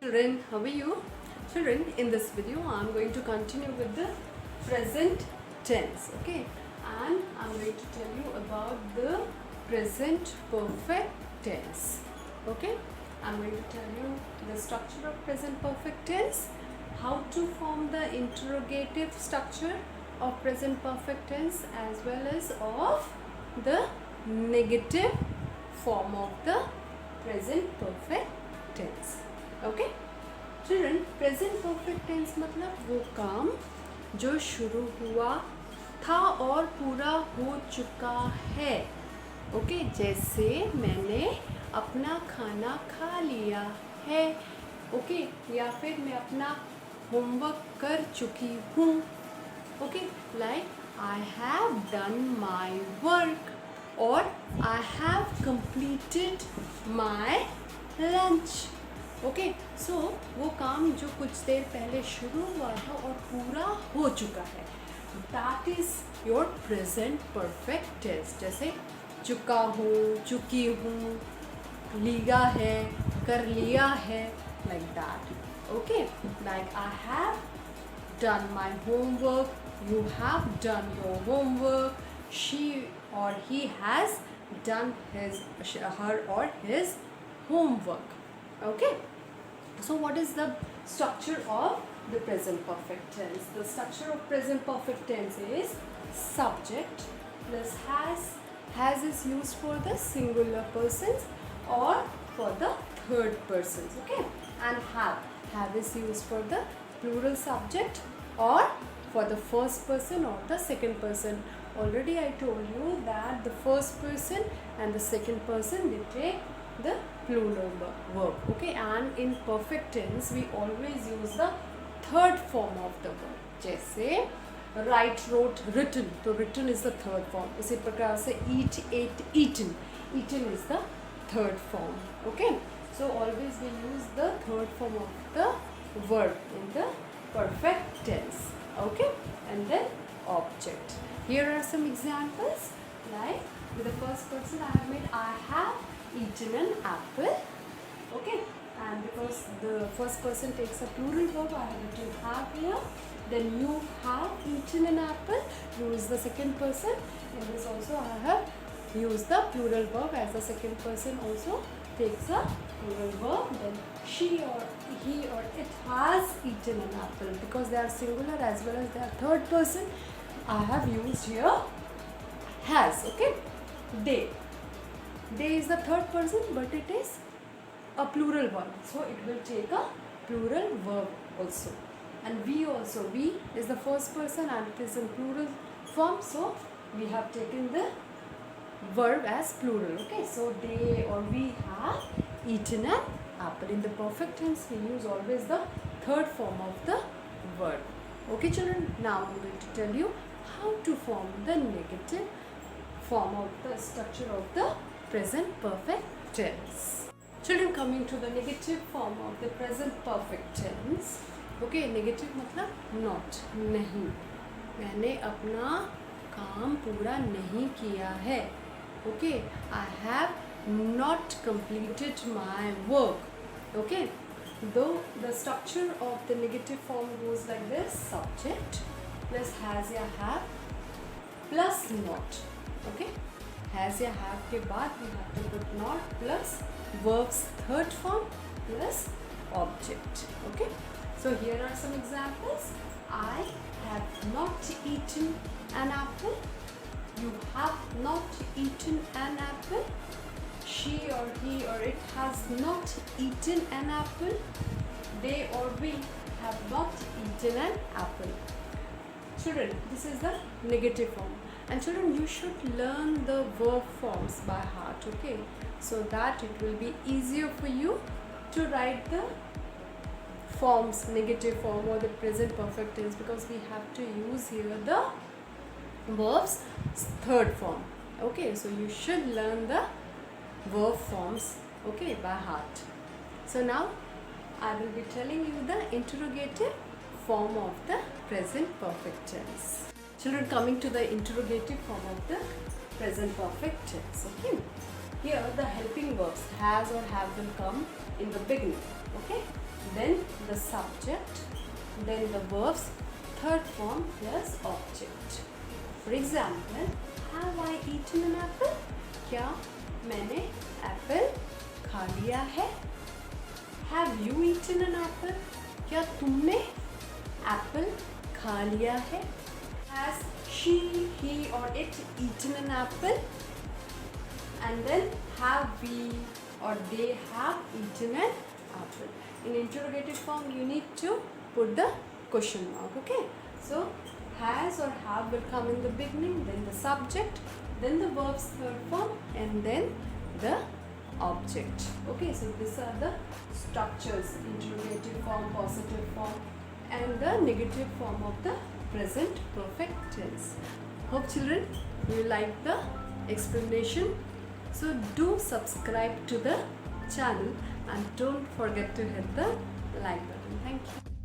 Children, how are you? Children, in this video I'm going to continue with the present tense, okay? And I'm going to tell you about the present perfect tense, okay? I'm going to tell you the structure of present perfect tense, how to form the interrogative structure of present perfect tense, as well as of the negative form of the present perfect tense. Okay children, present perfect tense मतलब वो काम जो शुरू हुआ था और पूरा हो चुका है. ओके जैसे मैंने अपना खाना खा लिया है. ओके या फिर मैं अपना होमवर्क कर चुकी हूँ. Okay like I have done my work और I have completed my lunch. Okay so वो काम जो कुछ देर पहले शुरू हुआ था और पूरा हो चुका है, that is your present perfect tense. जैसे चुका हूँ, चुकी हूँ, लिया है, कर लिया है, like that. Okay like I have done my homework, you have done your homework, she or he has done her or his homework. Okay, so what is the structure of the present perfect tense? The structure of present perfect tense is subject plus has. Has is used for the singular persons or for the third persons. Okay, and have is used for the plural subject or for the first person or the second person. Already I told you that the first person and the second person, they take the plural verb. Okay, and in perfect tense we always use the third form of the verb. जैसे write, wrote, written, तो written is the third form. इसी प्रकार से eat, ate, eaten, eaten is the third form. Okay, so always we use the third form of the verb in the perfect tense. Okay, and then object. Here are some examples. Like with the first person I have made I have eaten an apple. Okay, and because the first person takes a plural verb, I have written have here. Then you have eaten an apple. Use the second person. In this also I have used the plural verb as the second person also takes a plural verb. Then she or he or it has eaten an apple. Because they are singular as well as they are third person, I have used here has. Okay, they is the third person, but it is a plural one, so it will take a plural verb also. And we also, we is the first person and it is in plural form, so we have taken the verb as plural. Okay, so they or we have eaten an apple. In the perfect tense we use always the third form of the verb. Okay children, now I'm going to tell you how to form the negative form of the structure of the present perfect tense. Children, coming to the negative form of the present perfect tense. Okay, negative मतलब not, नहीं, मैंने अपना काम पूरा नहीं किया है. Okay, I have not completed my work. Okay, though the structure of the negative form goes like this: subject plus has या have plus not. Okay, has या have के बाद we have to put not plus verb's third form plus object. Okay, so here are some examples. I have not eaten an apple. You have not eaten an apple. She or he or it has not eaten an apple. They or we have not eaten an apple. Children, this is the negative form. And children, you should learn the verb forms by heart, okay? So that it will be easier for you to write the forms, negative form or the present perfect tense, because we have to use here the verb's third form. Okay, so you should learn the verb forms, okay, by heart. So now I will be telling you the interrogative form of the present perfect tense. Children, coming to the interrogative form of the present perfect tense. Okay, here the helping verbs has or have will come in the beginning. Okay, then the subject, then the verbs third form plus object. For example, have I eaten an apple? क्या मैंने Apple खा लिया है? Have you eaten an apple? क्या तुमने Apple खा लिया है? Has she, he or it eaten an apple? And then have we or they have eaten an apple. In interrogative form you need to put the question mark. Okay, so has or have will come in the beginning, then the subject, then the verbs third form, and then the object. Okay, so these are the structures: interrogative form, positive form, and the negative form of the present perfect tense. Hope children you like the explanation. So do subscribe to the channel and don't forget to hit the like button. Thank you.